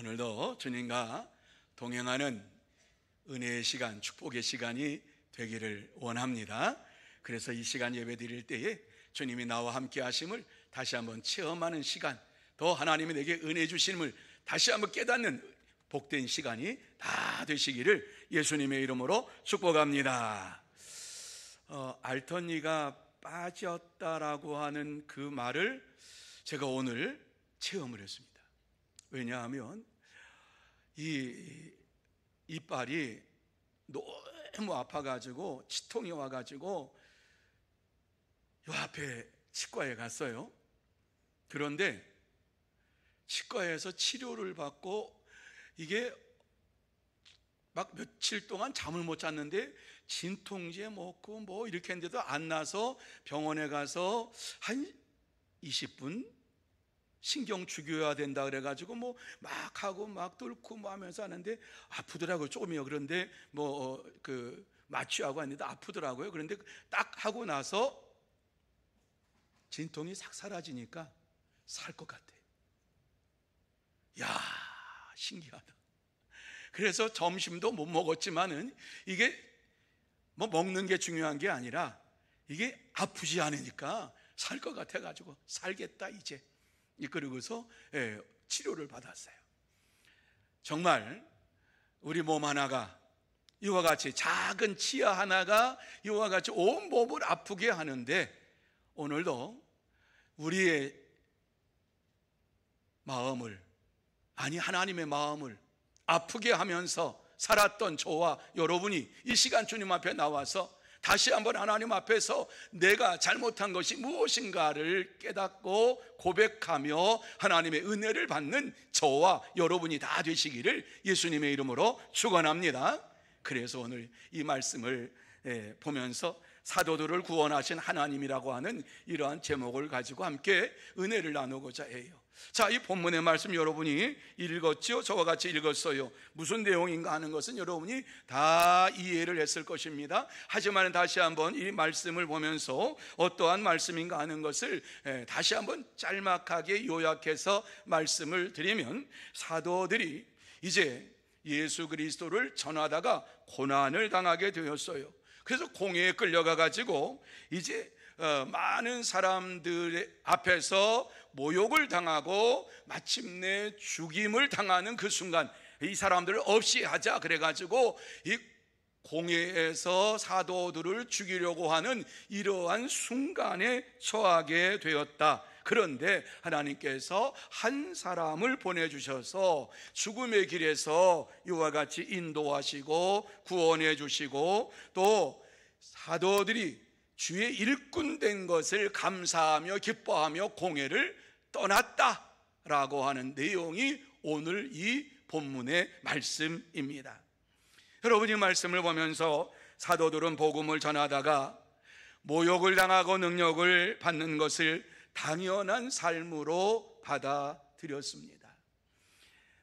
오늘도 주님과 동행하는 은혜의 시간, 축복의 시간이 되기를 원합니다. 그래서 이 시간 예배 드릴 때에 주님이 나와 함께 하심을 다시 한번 체험하는 시간, 더 하나님이 내게 은혜 주심을 다시 한번 깨닫는 복된 시간이 다 되시기를 예수님의 이름으로 축복합니다. 알턴니가 빠졌다라고 하는 그 말을 제가 오늘 체험을 했습니다. 왜냐하면 이 이빨이 너무 아파가지고 치통이 와가지고 요 앞에 치과에 갔어요. 그런데 치과에서 치료를 받고 이게 막 며칠 동안 잠을 못 잤는데 진통제 먹고 뭐 이렇게 했는데도 안 나서 병원에 가서 한 20분 신경 죽여야 된다 그래가지고 뭐 막 하고 막 뚫고 뭐 하면서 하는데 아프더라고요. 조금이요. 그런데 뭐 그 마취하고 했는데 아프더라고요. 그런데 딱 하고 나서 진통이 싹 사라지니까 살 것 같아요. 야, 신기하다. 그래서 점심도 못 먹었지만은 이게 뭐 먹는 게 중요한 게 아니라 이게 아프지 않으니까 살 것 같아가지고 살겠다 이제. 그러고서 치료를 받았어요. 정말 우리 몸 하나가 이와 같이 작은 치아 하나가 이와 같이 온 몸을 아프게 하는데 오늘도 우리의 마음을, 아니 하나님의 마음을 아프게 하면서 살았던 저와 여러분이 이 시간 주님 앞에 나와서 다시 한번 하나님 앞에서 내가 잘못한 것이 무엇인가를 깨닫고 고백하며 하나님의 은혜를 받는 저와 여러분이 다 되시기를 예수님의 이름으로 축원합니다. 그래서 오늘 이 말씀을 보면서 사도들을 구원하신 하나님이라고 하는 이러한 제목을 가지고 함께 은혜를 나누고자 해요. 자, 이 본문의 말씀 여러분이 읽었죠? 저와 같이 읽었어요. 무슨 내용인가 하는 것은 여러분이 다 이해를 했을 것입니다. 하지만 다시 한번 이 말씀을 보면서 어떠한 말씀인가 하는 것을 다시 한번 짤막하게 요약해서 말씀을 드리면, 사도들이 이제 예수 그리스도를 전하다가 고난을 당하게 되었어요. 그래서 공회에 끌려가 가지고 이제 많은 사람들 앞에서 모욕을 당하고 마침내 죽임을 당하는 그 순간, 이 사람들을 없이 하자 그래가지고 이 공회에서 사도들을 죽이려고 하는 이러한 순간에 처하게 되었다. 그런데 하나님께서 한 사람을 보내주셔서 죽음의 길에서 이와 같이 인도하시고 구원해 주시고, 또 사도들이 주의 일꾼 된 것을 감사하며 기뻐하며 공회를 떠났다라고 하는 내용이 오늘 이 본문의 말씀입니다. 여러분, 이 말씀을 보면서 사도들은 복음을 전하다가 모욕을 당하고 능력을 받는 것을 당연한 삶으로 받아들였습니다.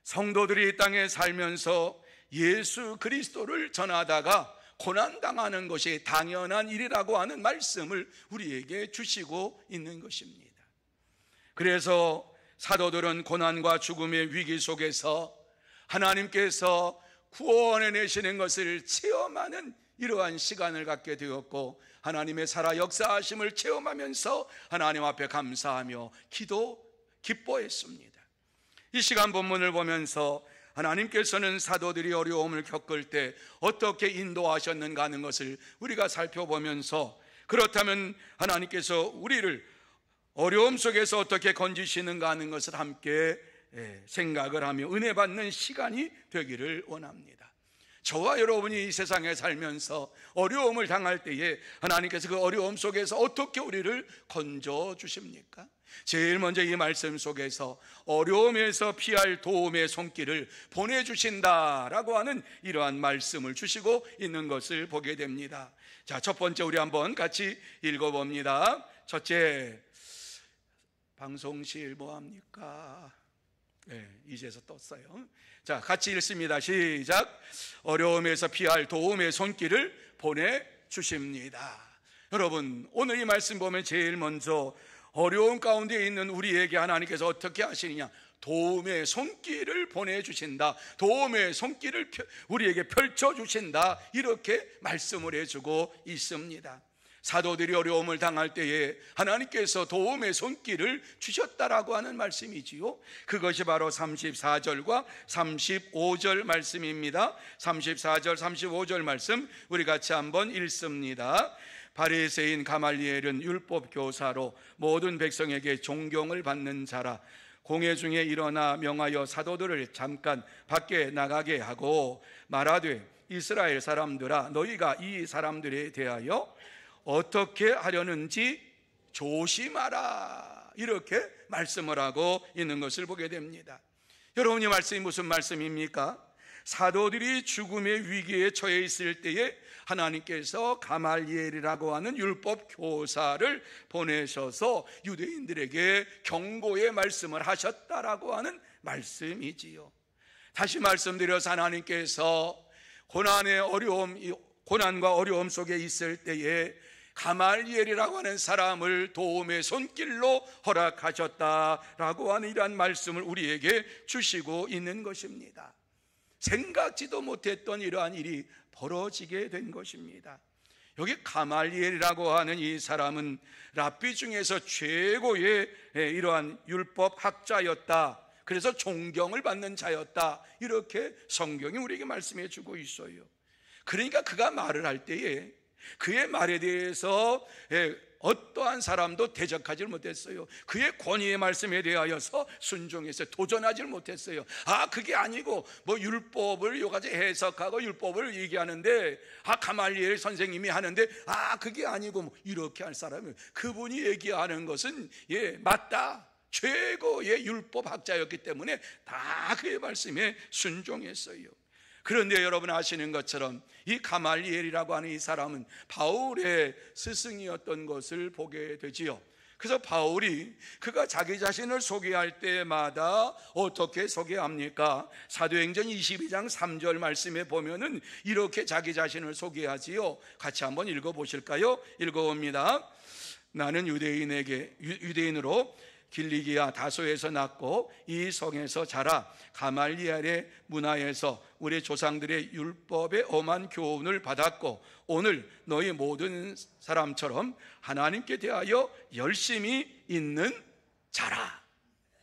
성도들이 이 땅에 살면서 예수 그리스도를 전하다가 고난당하는 것이 당연한 일이라고 하는 말씀을 우리에게 주시고 있는 것입니다. 그래서 사도들은 고난과 죽음의 위기 속에서 하나님께서 구원해 내시는 것을 체험하는 이러한 시간을 갖게 되었고, 하나님의 살아 역사하심을 체험하면서 하나님 앞에 감사하며 기뻐했습니다. 이 시간 본문을 보면서 하나님께서는 사도들이 어려움을 겪을 때 어떻게 인도하셨는가 하는 것을 우리가 살펴보면서, 그렇다면 하나님께서 우리를 어려움 속에서 어떻게 건지시는가 하는 것을 함께 생각을 하며 은혜 받는 시간이 되기를 원합니다. 저와 여러분이 이 세상에 살면서 어려움을 당할 때에 하나님께서 그 어려움 속에서 어떻게 우리를 건져주십니까? 제일 먼저 이 말씀 속에서 어려움에서 피할 도움의 손길을 보내주신다라고 하는 이러한 말씀을 주시고 있는 것을 보게 됩니다. 자, 첫 번째 우리 한번 같이 읽어봅니다. 첫째, 방송실 뭐합니까? 이제서 떴어요. 자, 같이 읽습니다. 시작. 어려움에서 피할 도움의 손길을 보내주십니다. 여러분, 오늘 이 말씀 보면 제일 먼저 어려운 가운데 있는 우리에게 하나님께서 어떻게 하시느냐, 도움의 손길을 보내주신다, 도움의 손길을 우리에게 펼쳐주신다, 이렇게 말씀을 해주고 있습니다. 사도들이 어려움을 당할 때에 하나님께서 도움의 손길을 주셨다라고 하는 말씀이지요. 그것이 바로 34절과 35절 말씀입니다. 34절 35절 말씀 우리 같이 한번 읽습니다. 바리새인 가말리엘은 율법 교사로 모든 백성에게 존경을 받는 자라. 공회 중에 일어나 명하여 사도들을 잠깐 밖에 나가게 하고 말하되, 이스라엘 사람들아, 너희가 이 사람들에 대하여 어떻게 하려는지 조심하라, 이렇게 말씀을 하고 있는 것을 보게 됩니다. 여러분, 이 말씀이 무슨 말씀입니까? 사도들이 죽음의 위기에 처해 있을 때에 하나님께서 가말리엘이라고 하는 율법 교사를 보내셔서 유대인들에게 경고의 말씀을 하셨다라고 하는 말씀이지요. 다시 말씀드려서 하나님께서 고난과 어려움 속에 있을 때에 가말리엘이라고 하는 사람을 도움의 손길로 허락하셨다라고 하는 이러한 말씀을 우리에게 주시고 있는 것입니다. 생각지도 못했던 이러한 일이 벌어지게 된 것입니다. 여기 가말리엘이라고 하는 이 사람은 랍비 중에서 최고의 이러한 율법 학자였다, 그래서 존경을 받는 자였다, 이렇게 성경이 우리에게 말씀해 주고 있어요. 그러니까 그가 말을 할 때에 그의 말에 대해서 어떠한 사람도 대적하지 못했어요. 그의 권위의 말씀에 대하여서 순종해서 도전하지 못했어요. 그게 아니고 율법을 요가지 해석하고 율법을 얘기하는데 가말리엘 선생님이 하는데 그게 아니고 이렇게 할 사람은, 그분이 얘기하는 것은 맞다, 최고의 율법 학자였기 때문에 다 그의 말씀에 순종했어요. 그런데 여러분 아시는 것처럼 이 가말리엘이라고 하는 이 사람은 바울의 스승이었던 것을 보게 되지요. 그래서 바울이 그가 자기 자신을 소개할 때마다 어떻게 소개합니까? 사도행전 22장 3절 말씀에 보면은 이렇게 자기 자신을 소개하지요. 같이 한번 읽어보실까요? 읽어봅니다. 나는 유대인으로 길리기아 다소에서 났고 이 성에서 자라 가말리엘의 문화에서 우리 조상들의 율법의 엄한 교훈을 받았고 오늘 너희 모든 사람처럼 하나님께 대하여 열심히 있는 자라.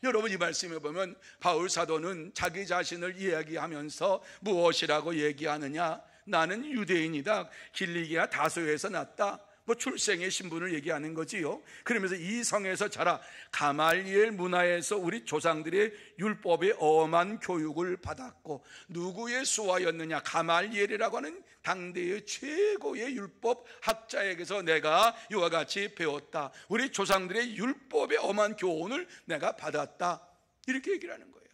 여러분, 이 말씀에 보면 바울 사도는 자기 자신을 이야기하면서 무엇이라고 얘기하느냐? 나는 유대인이다, 길리기아 다소에서 났다, 출생의 신분을 얘기하는 거지요. 그러면서 이 성에서 자라 가말리엘 문화에서 우리 조상들의 율법의 엄한 교육을 받았고, 누구의 수하였느냐? 가말리엘이라고 하는 당대의 최고의 율법 학자에게서 내가 이와 같이 배웠다. 우리 조상들의 율법의 엄한 교훈을 내가 받았다, 이렇게 얘기를 하는 거예요.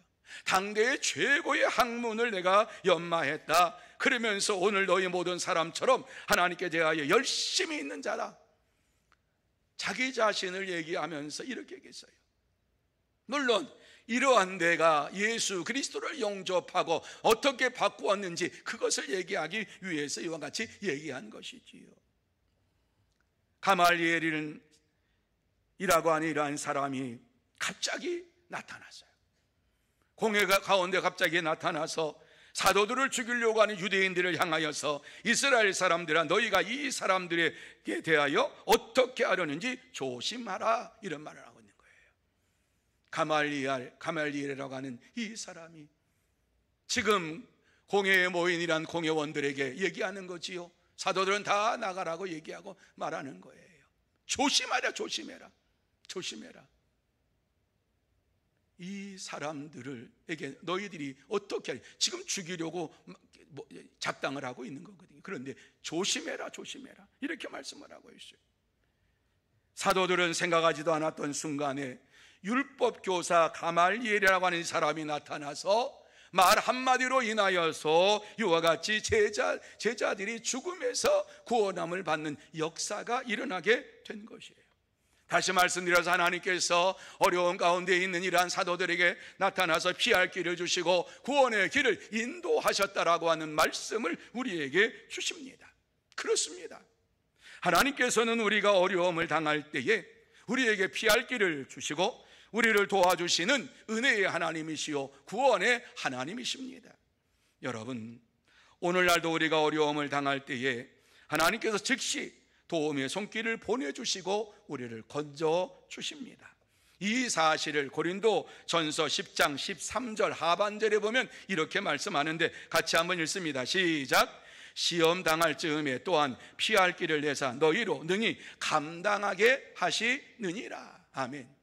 당대의 최고의 학문을 내가 연마했다. 그러면서 오늘 너희 모든 사람처럼 하나님께 대하여 열심히 있는 자라. 자기 자신을 얘기하면서 이렇게 얘기했어요. 물론 이러한 내가 예수 그리스도를 영접하고 어떻게 바꾸었는지 그것을 얘기하기 위해서 이와 같이 얘기한 것이지요. 가말리엘이라고 하는 이러한 사람이 갑자기 나타났어요. 공회 가운데 갑자기 나타나서 사도들을 죽이려고 하는 유대인들을 향하여서 이스라엘 사람들아, 너희가 이 사람들에게 대하여 어떻게 하려는지 조심하라, 이런 말을 하고 있는 거예요. 가말리엘이라고 하는 이 사람이 지금 공회에 모인 이란 공회원들에게 얘기하는 거지요. 사도들은 다 나가라고 얘기하고 말하는 거예요. 조심하라, 조심해라, 조심해라. 이 사람들에게 너희들이 어떻게 하냐? 지금 죽이려고 작당을 하고 있는 거거든요. 그런데 조심해라, 조심해라, 이렇게 말씀을 하고 있어요. 사도들은 생각하지도 않았던 순간에 율법교사 가말리엘이라고 하는 사람이 나타나서 말 한마디로 인하여서 이와 같이 제자들이 죽음에서 구원함을 받는 역사가 일어나게 된 것이에요. 다시 말씀드려서 하나님께서 어려운 가운데 있는 이러한 사도들에게 나타나서 피할 길을 주시고 구원의 길을 인도하셨다라고 하는 말씀을 우리에게 주십니다. 그렇습니다. 하나님께서는 우리가 어려움을 당할 때에 우리에게 피할 길을 주시고 우리를 도와주시는 은혜의 하나님이시요 구원의 하나님이십니다. 여러분, 오늘날도 우리가 어려움을 당할 때에 하나님께서 즉시 도움의 손길을 보내주시고 우리를 건져주십니다. 이 사실을 고린도전서 10장 13절 하반절에 보면 이렇게 말씀하는데, 같이 한번 읽습니다. 시작. 시험 당할 즈음에 또한 피할 길을 내사 너희로 능히 감당하게 하시느니라. 아멘.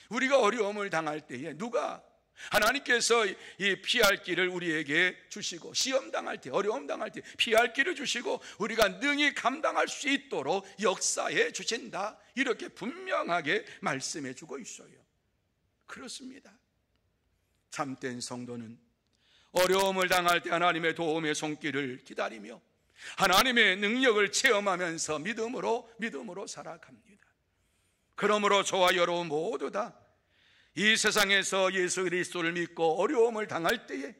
우리가 어려움을 당할 때에 누가, 하나님께서 이 피할 길을 우리에게 주시고, 시험 당할 때, 어려움 당할 때 피할 길을 주시고 우리가 능히 감당할 수 있도록 역사해 주신다, 이렇게 분명하게 말씀해 주고 있어요. 그렇습니다. 참된 성도는 어려움을 당할 때 하나님의 도움의 손길을 기다리며 하나님의 능력을 체험하면서 믿음으로 살아갑니다. 그러므로 저와 여러분 모두 다 이 세상에서 예수 그리스도를 믿고 어려움을 당할 때에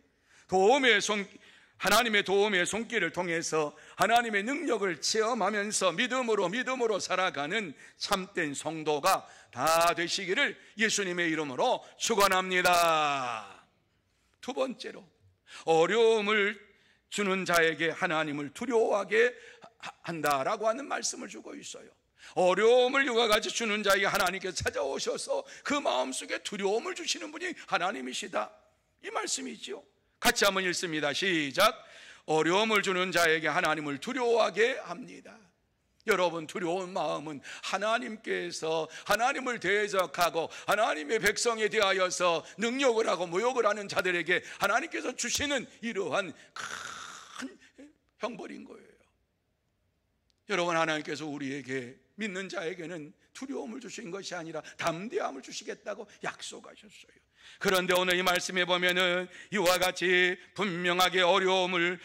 하나님의 도움의 손길을 통해서 하나님의 능력을 체험하면서 믿음으로 살아가는 참된 성도가 다 되시기를 예수님의 이름으로 축원합니다. 두 번째로, 어려움을 주는 자에게 하나님을 두려워하게 한다라고 하는 말씀을 주고 있어요. 어려움을 이와 같이 주는 자에게 하나님께서 찾아오셔서 그 마음속에 두려움을 주시는 분이 하나님이시다, 이 말씀이죠. 같이 한번 읽습니다. 시작. 어려움을 주는 자에게 하나님을 두려워하게 합니다. 여러분, 두려운 마음은 하나님께서 하나님을 대적하고 하나님의 백성에 대하여서 능욕을 하고 모욕을 하는 자들에게 하나님께서 주시는 이러한 큰 형벌인 거예요. 여러분, 하나님께서 우리에게, 믿는 자에게는 두려움을 주신 것이 아니라 담대함을 주시겠다고 약속하셨어요. 그런데 오늘 이 말씀에 보면은 이와 같이 분명하게 어려움을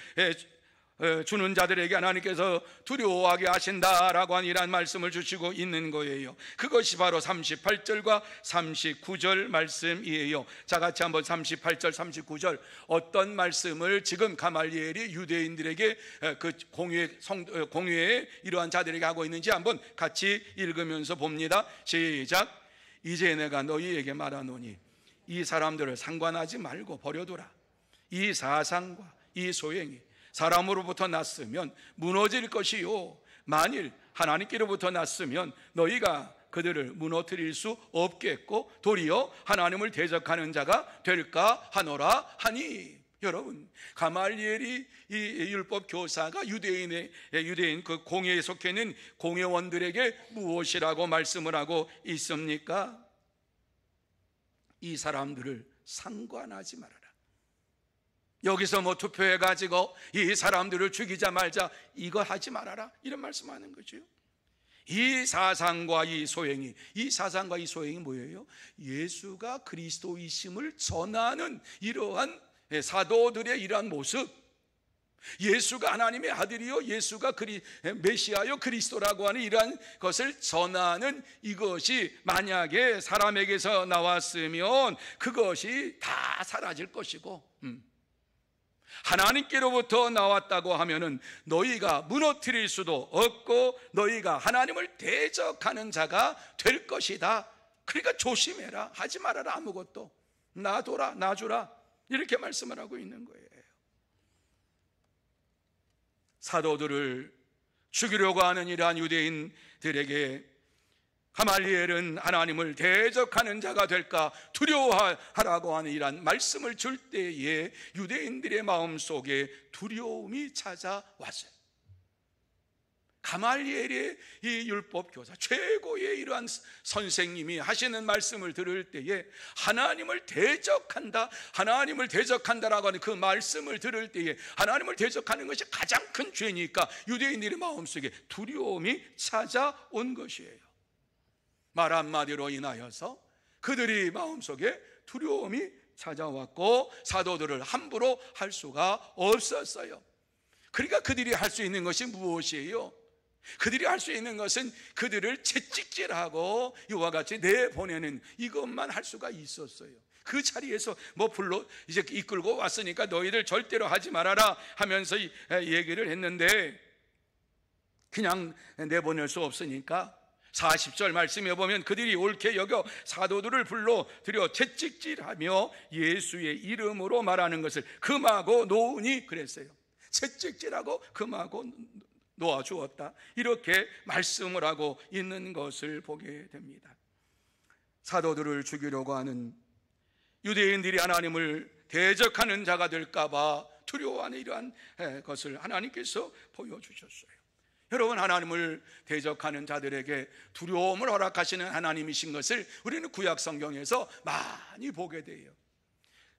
주는 자들에게 하나님께서 두려워하게 하신다라고 하는 이런 말씀을 주시고 있는 거예요. 그것이 바로 38절과 39절 말씀이에요. 자, 같이 한번 38절 39절 어떤 말씀을 지금 가말리엘이 유대인들에게 그 공회의 이러한 자들에게 하고 있는지 한번 같이 읽으면서 봅니다. 시작. 이제 내가 너희에게 말하노니 이 사람들을 상관하지 말고 버려두라. 이 사상과 이 소행이 사람으로부터 났으면 무너질 것이요, 만일 하나님께로부터 났으면 너희가 그들을 무너뜨릴 수 없겠고 도리어 하나님을 대적하는 자가 될까 하노라 하니. 여러분, 가말리엘이 이 율법 교사가 유대인 그 공회에 속해 있는 공회원들에게 무엇이라고 말씀을 하고 있습니까? 이 사람들을 상관하지 말아라. 여기서 뭐 투표해가지고 이 사람들을 죽이자 말자 이거 하지 말아라, 이런 말씀하는 거죠. 이 사상과 이 소행이 뭐예요? 예수가 그리스도이심을 전하는 이러한 사도들의 이러한 모습, 예수가 하나님의 아들이요, 예수가 메시아요, 그리스도라고 하는 이러한 것을 전하는 이것이 만약에 사람에게서 나왔으면 그것이 다 사라질 것이고, 하나님께로부터 나왔다고 하면은 너희가 무너뜨릴 수도 없고 너희가 하나님을 대적하는 자가 될 것이다. 그러니까 조심해라, 하지 말아라, 아무것도 놔둬라, 놔주라, 이렇게 말씀을 하고 있는 거예요. 사도들을 죽이려고 하는 이러한 유대인들에게 가말리엘은 하나님을 대적하는 자가 될까 두려워하라고 하는 이러한 말씀을 줄 때에 유대인들의 마음속에 두려움이 찾아왔어요. 가말리엘의 이 율법교사, 최고의 이러한 선생님이 하시는 말씀을 들을 때에 하나님을 대적한다라고 하는 그 말씀을 들을 때에 하나님을 대적하는 것이 가장 큰 죄니까 유대인들의 마음속에 두려움이 찾아온 것이에요. 말 한마디로 인하여서 그들이 마음속에 두려움이 찾아왔고 사도들을 함부로 할 수가 없었어요. 그러니까 그들이 할 수 있는 것이 무엇이에요? 그들이 할 수 있는 것은 그들을 채찍질하고 이와 같이 내보내는 이것만 할 수가 있었어요. 그 자리에서 이제 이끌고 왔으니까 너희들 절대로 하지 말아라 하면서 얘기를 했는데 그냥 내보낼 수 없으니까 40절 말씀에 보면 그들이 옳게 여겨 사도들을 불러 들여 채찍질하며 예수의 이름으로 말하는 것을 금하고 놓으니 그랬어요. 채찍질하고 금하고 놓아주었다, 이렇게 말씀을 하고 있는 것을 보게 됩니다. 사도들을 죽이려고 하는 유대인들이 하나님을 대적하는 자가 될까봐 두려워하는 이러한 것을 하나님께서 보여주셨어요. 여러분, 하나님을 대적하는 자들에게 두려움을 허락하시는 하나님이신 것을 우리는 구약 성경에서 많이 보게 돼요.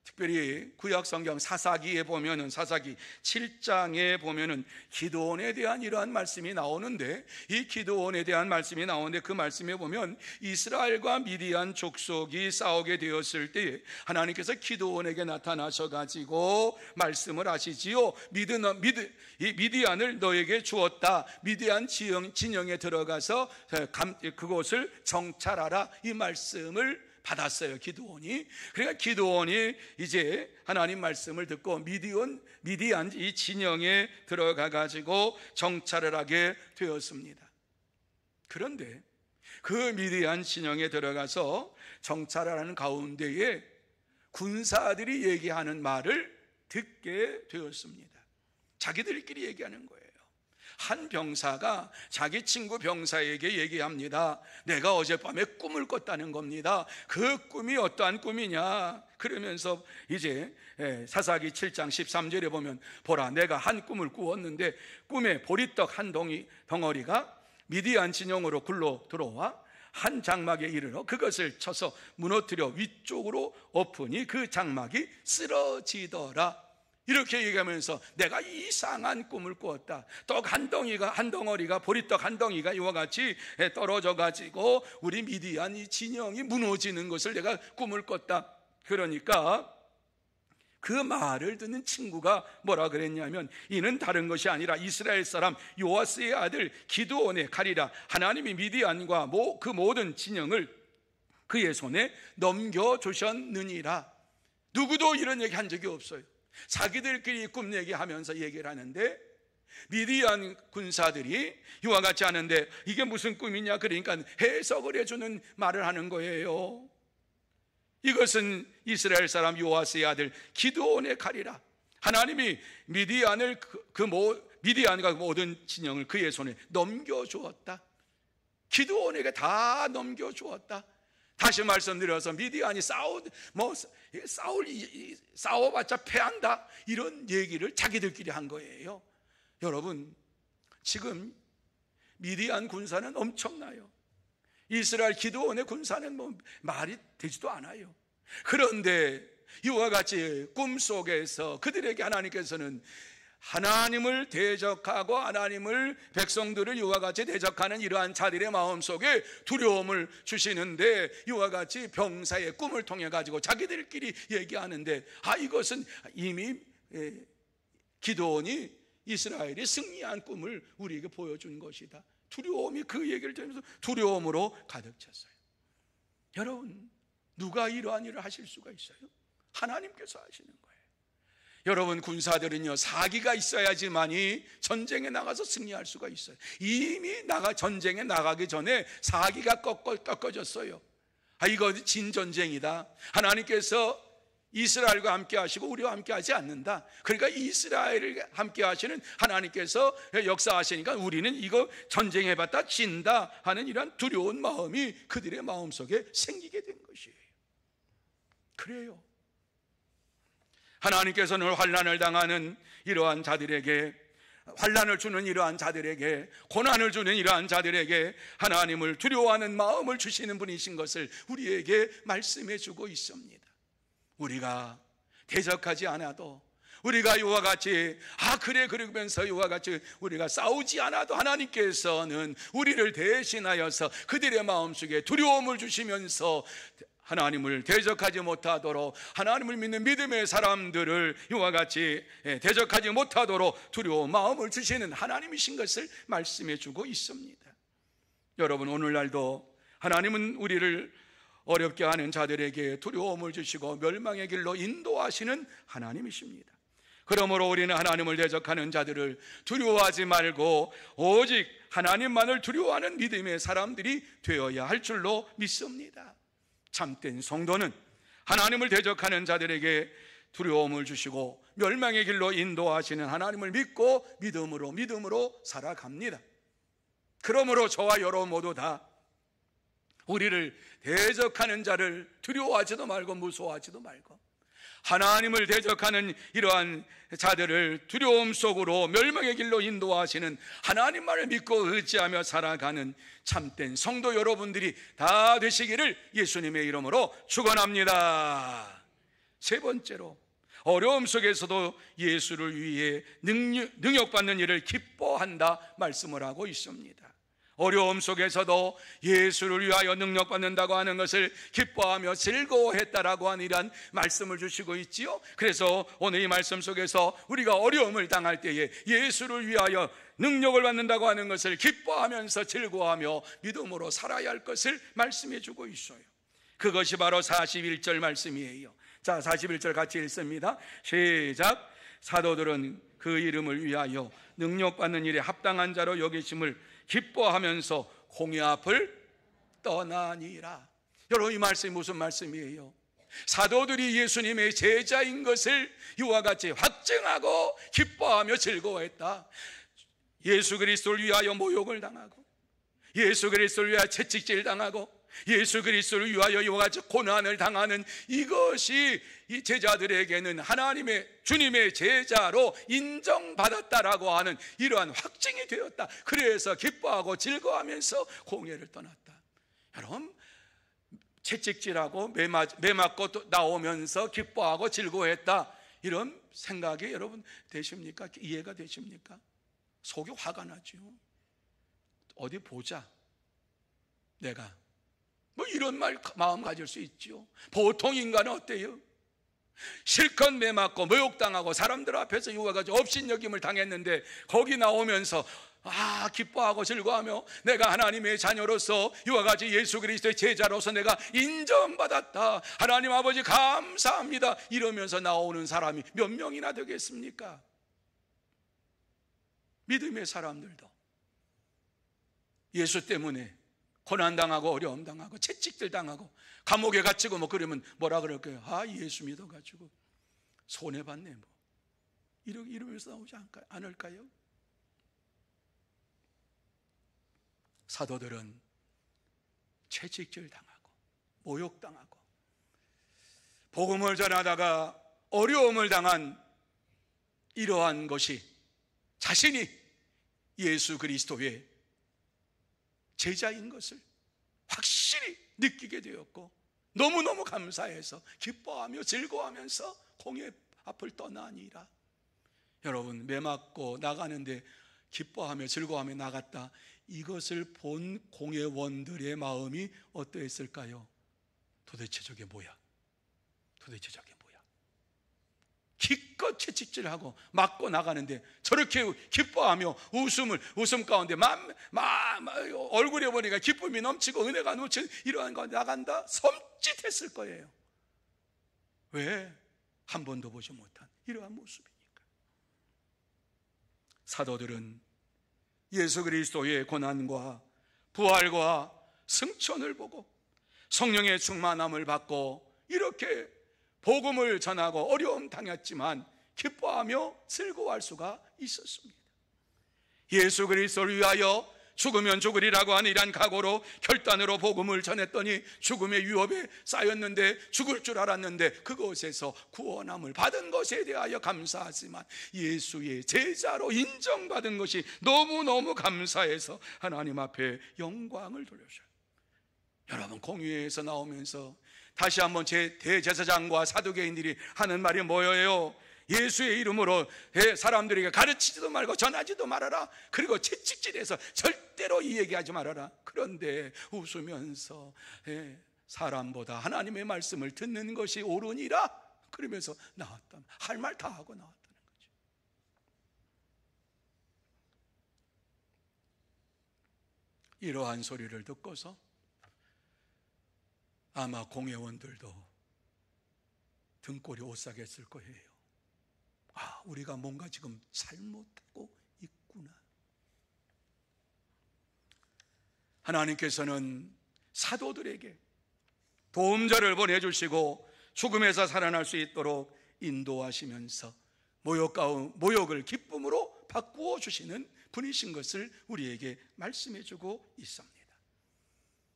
특별히 구약 성경 사사기에 보면은, 사사기 7장에 보면은 기드온에 대한 이러한 말씀이 나오는데, 이 기드온에 대한 말씀이 나오는데 그 말씀에 보면 이스라엘과 미디안 족속이 싸우게 되었을 때 하나님께서 기드온에게 나타나셔 가지고 말씀을 하시지요. 미디안을 너에게 주었다. 미디안 진영에 들어가서 그곳을 정찰하라, 이 말씀을 받았어요, 기드온이. 그러니까 기드온이 이제 하나님 말씀을 듣고 미디안 이 진영에 들어가 가지고 정찰을 하게 되었습니다. 그런데 그 미디안 진영에 들어가서 정찰을 하는 가운데에 군사들이 얘기하는 말을 듣게 되었습니다. 자기들끼리 얘기하는 거예요. 한 병사가 자기 친구 병사에게 얘기합니다. 내가 어젯밤에 꿈을 꿨다는 겁니다. 그 꿈이 어떠한 꿈이냐, 그러면서 이제 사사기 7장 13절에 보면, 보라, 내가 한 꿈을 꾸었는데 꿈에 보리떡 한 덩어리가 미디안 진영으로 굴러 들어와 한 장막에 이르러 그것을 쳐서 무너뜨려 위쪽으로 엎으니 그 장막이 쓰러지더라. 이렇게 얘기하면서 내가 이상한 꿈을 꾸었다. 떡 한 덩어리가 보리떡 한 덩이가 이와 같이 떨어져 가지고 우리 미디안 이 진영이 무너지는 것을 내가 꿈을 꿨다. 그러니까 그 말을 듣는 친구가 뭐라 그랬냐면, 이는 다른 것이 아니라 이스라엘 사람 요아스의 아들 기드온의 칼이라. 하나님이 미디안과 그 모든 진영을 그의 손에 넘겨주셨느니라. 누구도 이런 얘기 한 적이 없어요. 자기들끼리 꿈 얘기하면서 얘기를 하는데, 미디안 군사들이 이와 같지 않은데 이게 무슨 꿈이냐, 그러니까 해석을 해주는 말을 하는 거예요. 이것은 이스라엘 사람 요아스의 아들 기드온의 칼이라. 하나님이 미디안을 미디안과 모든 진영을 그의 손에 넘겨주었다. 기드온에게 다 넘겨주었다. 다시 말씀드려서 미디안이 싸워봤자 패한다, 이런 얘기를 자기들끼리 한 거예요. 여러분, 지금 미디안 군사는 엄청나요. 이스라엘 기드온의 군사는 말이 되지도 않아요. 그런데 이와 같이 꿈속에서 그들에게 하나님께서는 하나님을 대적하고 하나님을, 백성들을 이와 같이 대적하는 이러한 자들의 마음속에 두려움을 주시는데, 이와 같이 병사의 꿈을 통해 가지고 자기들끼리 얘기하는데, 이것은 이미 기드온이 이스라엘이 승리한 꿈을 우리에게 보여준 것이다. 두려움이, 그 얘기를 들으면서 두려움으로 가득 찼어요. 여러분, 누가 이러한 일을 하실 수가 있어요? 하나님께서 하시는 거예요. 여러분, 군사들은요, 사기가 있어야지만이 전쟁에 나가서 승리할 수가 있어요. 이미 전쟁에 나가기 전에 사기가 꺾어졌어요. 이거 진전쟁이다. 하나님께서 이스라엘과 함께 하시고 우리와 함께 하지 않는다. 그러니까 이스라엘을 함께 하시는 하나님께서 역사하시니까 우리는 이거 전쟁해봤다 진다 하는 이런 두려운 마음이 그들의 마음속에 생기게 된 것이에요. 그래요. 하나님께서는 환난을 당하는 이러한 자들에게, 환난을 주는 이러한 자들에게, 고난을 주는 이러한 자들에게 하나님을 두려워하는 마음을 주시는 분이신 것을 우리에게 말씀해 주고 있습니다. 우리가 대적하지 않아도, 우리가 이와 같이 그러면서 이와 같이 우리가 싸우지 않아도 하나님께서는 우리를 대신하여서 그들의 마음속에 두려움을 주시면서 하나님을 대적하지 못하도록, 하나님을 믿는 믿음의 사람들을 이와 같이 대적하지 못하도록 두려운 마음을 주시는 하나님이신 것을 말씀해 주고 있습니다. 여러분, 오늘날도 하나님은 우리를 어렵게 하는 자들에게 두려움을 주시고 멸망의 길로 인도하시는 하나님이십니다. 그러므로 우리는 하나님을 대적하는 자들을 두려워하지 말고 오직 하나님만을 두려워하는 믿음의 사람들이 되어야 할 줄로 믿습니다. 참된 성도는 하나님을 대적하는 자들에게 두려움을 주시고 멸망의 길로 인도하시는 하나님을 믿고 믿음으로 살아갑니다. 그러므로 저와 여러분 모두 다 우리를 대적하는 자를 두려워하지도 말고 무서워하지도 말고 하나님을 대적하는 이러한 자들을 두려움 속으로 멸망의 길로 인도하시는 하나님만을 믿고 의지하며 살아가는 참된 성도 여러분들이 다 되시기를 예수님의 이름으로 축원합니다. 세 번째로, 어려움 속에서도 예수를 위해 능력받는 일을 기뻐한다 말씀을 하고 있습니다. 어려움 속에서도 예수를 위하여 능력받는다고 하는 것을 기뻐하며 즐거워했다라고 하는 이런 말씀을 주시고 있지요. 그래서 오늘 이 말씀 속에서 우리가 어려움을 당할 때에 예수를 위하여 능력을 받는다고 하는 것을 기뻐하면서 즐거워하며 믿음으로 살아야 할 것을 말씀해 주고 있어요. 그것이 바로 41절 말씀이에요. 자, 41절 같이 읽습니다. 시작. 사도들은 그 이름을 위하여 능력받는 일에 합당한 자로 여기심을 기뻐하면서 공의 앞을 떠나니라. 여러분, 이 말씀이 무슨 말씀이에요? 사도들이 예수님의 제자인 것을 이와 같이 확증하고 기뻐하며 즐거워했다. 예수 그리스도를 위하여 모욕을 당하고 예수 그리스도를 위하여 채찍질 당하고 예수 그리스도를 위하여 이와 같이 고난을 당하는 이것이 이 제자들에게는 하나님의 주님의 제자로 인정받았다라고 하는 이러한 확증이 되었다. 그래서 기뻐하고 즐거워하면서 공회를 떠났다. 여러분, 채찍질하고 매 맞고 나오면서 기뻐하고 즐거워했다, 이런 생각이 여러분 되십니까? 이해가 되십니까? 속이 화가 나죠. 어디 보자, 내가 뭐 이런 마음 가질 수 있죠. 보통 인간은 어때요? 실컷 매 맞고 모욕당하고 사람들 앞에서 이와 같이 업신여김을 당했는데 거기 나오면서 기뻐하고 즐거워하며 내가 하나님의 자녀로서 이와 같이 예수 그리스도의 제자로서 내가 인정받았다, 하나님 아버지 감사합니다, 이러면서 나오는 사람이 몇 명이나 되겠습니까? 믿음의 사람들도 예수 때문에 고난당하고 어려움 당하고 채찍질 당하고 감옥에 갇히고 뭐 그러면 뭐라 그럴까요? 예수 믿어가지고 손해봤네 뭐 이러면서 나오지 않을까요? 사도들은 채찍질 당하고 모욕당하고 복음을 전하다가 어려움을 당한 이러한 것이 자신이 예수 그리스도의 제자인 것을 확실히 느끼게 되었고 너무너무 감사해서 기뻐하며 즐거워하면서 공의 앞을 떠나니라. 여러분, 매 맞고 나가는데 기뻐하며 즐거워하며 나갔다, 이것을 본 공회원들의 마음이 어떠했을까요? 도대체 저게 뭐야? 도대체 저게 뭐야? 기껏 채찍질하고 맞고 나가는데 저렇게 기뻐하며 웃음 가운데 얼굴에 보니까 기쁨이 넘치고 은혜가 넘치는 이러한 거 나간다? 섬찟했을 거예요. 왜? 한 번도 보지 못한 이러한 모습이니까. 사도들은 예수 그리스도의 고난과 부활과 승천을 보고 성령의 충만함을 받고 이렇게 복음을 전하고 어려움 당했지만 기뻐하며 즐거워할 수가 있었습니다. 예수 그리스도를 위하여 죽으면 죽으리라고 하는 이러한 각오로 결단으로 복음을 전했더니 죽음의 위협에 쌓였는데 죽을 줄 알았는데 그것에서 구원함을 받은 것에 대하여 감사하지만 예수의 제자로 인정받은 것이 너무너무 감사해서 하나님 앞에 영광을 돌려줘요. 여러분, 공회에서 나오면서 다시 한번 제 대제사장과 사두개인들이 하는 말이 뭐예요? 예수의 이름으로 사람들에게 가르치지도 말고 전하지도 말아라. 그리고 채찍질해서 절대로 이 얘기하지 말아라. 그런데 웃으면서 사람보다 하나님의 말씀을 듣는 것이 옳으니라 그러면서 나왔다. 할 말 다 하고 나왔다는 거죠. 이러한 소리를 듣고서 아마 공회원들도 등골이 오싹했을 거예요. 우리가 뭔가 지금 잘못하고 있구나. 하나님께서는 사도들에게 도움자를 보내주시고 죽음에서 살아날 수 있도록 인도하시면서 모욕을 기쁨으로 바꾸어 주시는 분이신 것을 우리에게 말씀해 주고 있습니다.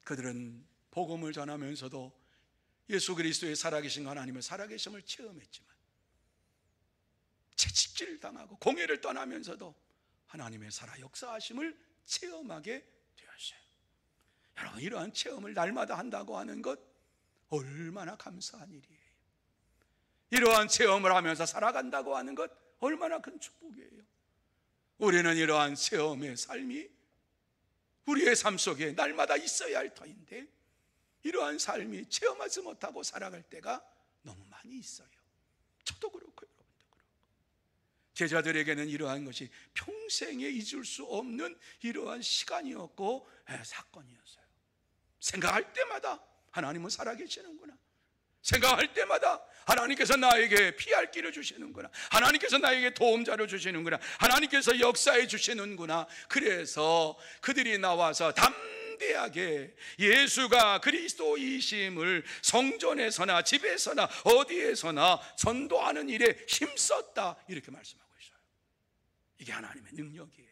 그들은 복음을 전하면서도 예수 그리스도의 살아계신 하나님의 살아계심을 체험했지만 채찍질을 당하고 공회를 떠나면서도 하나님의 살아 역사하심을 체험하게 되었어요. 여러분, 이러한 체험을 날마다 한다고 하는 것 얼마나 감사한 일이에요. 이러한 체험을 하면서 살아간다고 하는 것 얼마나 큰 축복이에요. 우리는 이러한 체험의 삶이 우리의 삶 속에 날마다 있어야 할 터인데 이러한 삶이 체험하지 못하고 살아갈 때가 너무 많이 있어요. 저도 그렇고 여러분도 그렇고. 제자들에게는 이러한 것이 평생에 잊을 수 없는 이러한 시간이었고 사건이었어요. 생각할 때마다 하나님은 살아계시는구나. 생각할 때마다 하나님께서 나에게 피할 길을 주시는구나. 하나님께서 나에게 도움자를 주시는구나. 하나님께서 역사해 주시는구나. 그래서 그들이 나와서 담대하게 예수가 그리스도이심을 성전에서나 집에서나 어디에서나 전도하는 일에 힘썼다, 이렇게 말씀하고 있어요. 이게 하나님의 능력이에요.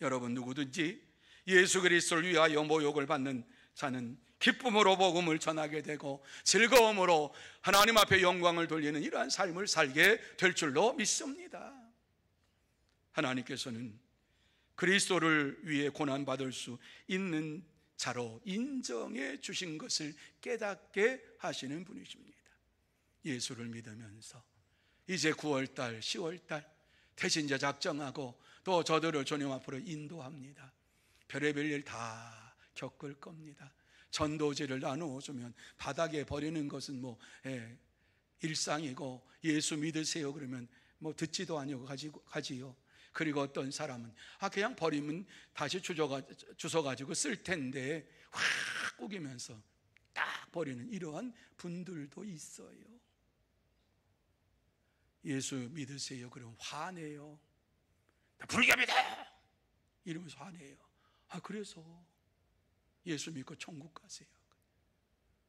여러분, 누구든지 예수 그리스도를 위하여 모욕을 받는 자는 기쁨으로 복음을 전하게 되고 즐거움으로 하나님 앞에 영광을 돌리는 이러한 삶을 살게 될 줄로 믿습니다. 하나님께서는 그리스도를 위해 고난받을 수 있는 자로 인정해 주신 것을 깨닫게 하시는 분이십니다. 예수를 믿으면서 이제 9월달, 10월달 대신제 작정하고 또 저들을 주님 앞으로 인도합니다. 별의별 일 다 겪을 겁니다. 전도지를 나누어주면 바닥에 버리는 것은 일상이고, 예수 믿으세요 그러면 듣지도 아니고 가지요. 그리고 어떤 사람은 그냥 버리면 다시 주워가지고 쓸 텐데 확 꾸기면서 딱 버리는 이러한 분들도 있어요. 예수 믿으세요 그러면 화내요. 불교입니다 이러면서 화내요. 그래서 예수 믿고 천국 가세요.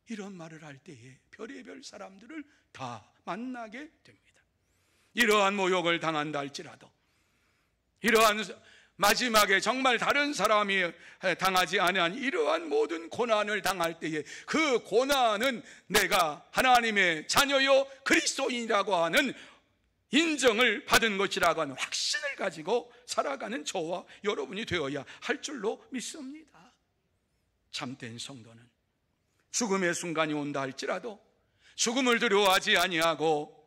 이런 말을 할 때에 별의별 사람들을 다 만나게 됩니다. 이러한 모욕을 당한다 할지라도, 이러한 마지막에 정말 다른 사람이 당하지 않은 이러한 모든 고난을 당할 때에 그 고난은 내가 하나님의 자녀요 그리스도인이라고 하는 인정을 받은 것이라고 하는 확신을 가지고 살아가는 저와 여러분이 되어야 할 줄로 믿습니다. 참된 성도는 죽음의 순간이 온다 할지라도 죽음을 두려워하지 아니하고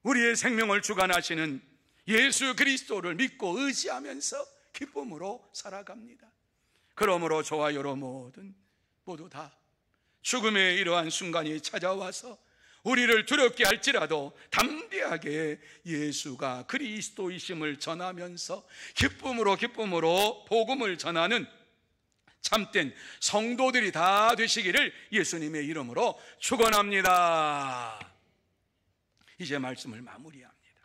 우리의 생명을 주관하시는 예수 그리스도를 믿고 의지하면서 기쁨으로 살아갑니다. 그러므로 저와 여러분 모두 다 죽음의 이러한 순간이 찾아와서 우리를 두렵게 할지라도 담대하게 예수가 그리스도이심을 전하면서 기쁨으로 복음을 전하는 참된 성도들이 다 되시기를 예수님의 이름으로 축원합니다. 이제 말씀을 마무리합니다.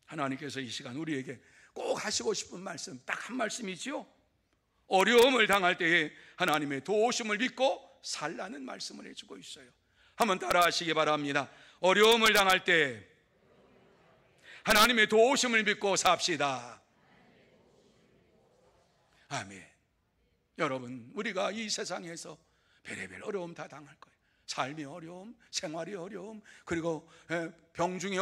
하나님께서 이 시간 우리에게 꼭 하시고 싶은 말씀 딱 한 말씀이지요. 어려움을 당할 때에 하나님의 도우심을 믿고 살라는 말씀을 해주고 있어요. 한번 따라 하시기 바랍니다. 어려움을 당할 때 하나님의 도우심을 믿고 삽시다. 아멘. 여러분, 우리가 이 세상에서 별의별 어려움 다 당할 거예요. 삶의 어려움, 생활의 어려움, 그리고 병중의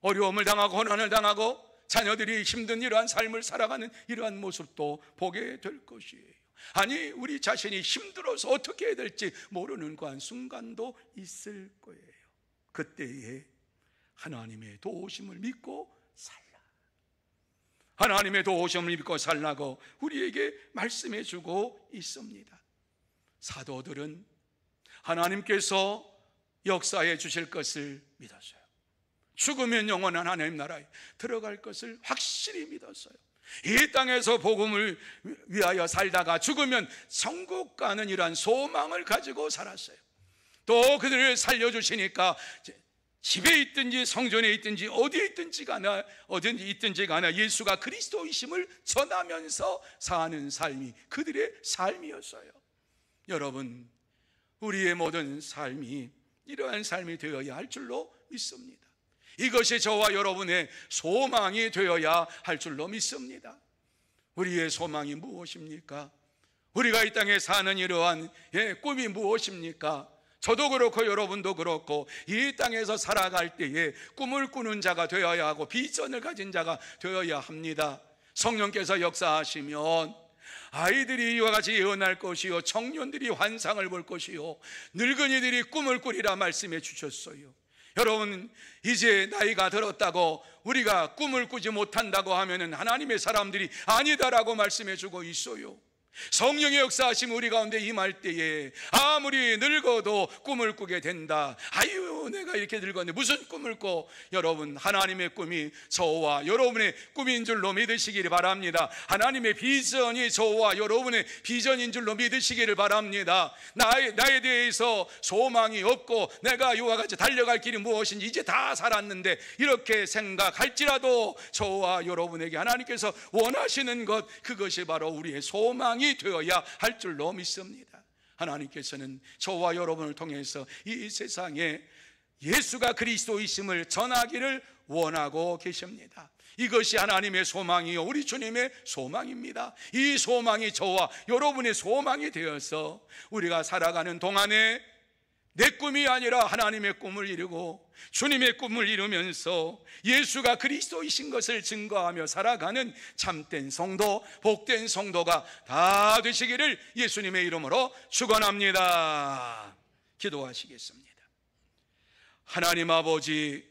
어려움을 당하고 고난을 당하고 자녀들이 힘든 이러한 삶을 살아가는 이러한 모습도 보게 될 것이에요. 아니, 우리 자신이 힘들어서 어떻게 해야 될지 모르는 그한 순간도 있을 거예요. 그때에 하나님의 도우심을 믿고 살라. 하나님의 도우심을 믿고 살라고 우리에게 말씀해 주고 있습니다. 사도들은 하나님께서 역사해 주실 것을 믿었어요. 죽으면 영원한 하나님 나라에 들어갈 것을 확실히 믿었어요. 이 땅에서 복음을 위하여 살다가 죽으면 천국 가는 이러한 소망을 가지고 살았어요. 또 그들을 살려주시니까 집에 있든지 성전에 있든지 어디에 있든지 가나 예수가 그리스도이심을 전하면서 사는 삶이 그들의 삶이었어요. 여러분, 우리의 모든 삶이 이러한 삶이 되어야 할 줄로 믿습니다. 이것이 저와 여러분의 소망이 되어야 할 줄로 믿습니다. 우리의 소망이 무엇입니까? 우리가 이 땅에 사는 이러한 꿈이 무엇입니까? 저도 그렇고 여러분도 그렇고 이 땅에서 살아갈 때에 꿈을 꾸는 자가 되어야 하고 비전을 가진 자가 되어야 합니다. 성령께서 역사하시면 아이들이 이와 같이 예언할 것이요, 청년들이 환상을 볼 것이요, 늙은이들이 꿈을 꾸리라 말씀해 주셨어요. 여러분, 이제 나이가 들었다고 우리가 꿈을 꾸지 못한다고 하면은 하나님의 사람들이 아니다라고 말씀해 주고 있어요. 성령의 역사하심 우리 가운데 임할 때에 아무리 늙어도 꿈을 꾸게 된다. 아유, 내가 이렇게 늙었는데 무슨 꿈을 꿔? 여러분, 하나님의 꿈이 저와 여러분의 꿈인 줄로 믿으시기를 바랍니다. 하나님의 비전이 저와 여러분의 비전인 줄로 믿으시기를 바랍니다. 나에 대해서 소망이 없고 내가 이와 같이 달려갈 길이 무엇인지 이제 다 살았는데 이렇게 생각할지라도 저와 여러분에게 하나님께서 원하시는 것, 그것이 바로 우리의 소망이 되어야 할 줄로 믿습니다. 하나님께서는 저와 여러분을 통해서 이 세상에 예수가 그리스도이심을 전하기를 원하고 계십니다. 이것이 하나님의 소망이요, 우리 주님의 소망입니다. 이 소망이 저와 여러분의 소망이 되어서 우리가 살아가는 동안에 내 꿈이 아니라 하나님의 꿈을 이루고 주님의 꿈을 이루면서 예수가 그리스도이신 것을 증거하며 살아가는 참된 성도, 복된 성도가 다 되시기를 예수님의 이름으로 축원합니다. 기도하시겠습니다. 하나님 아버지,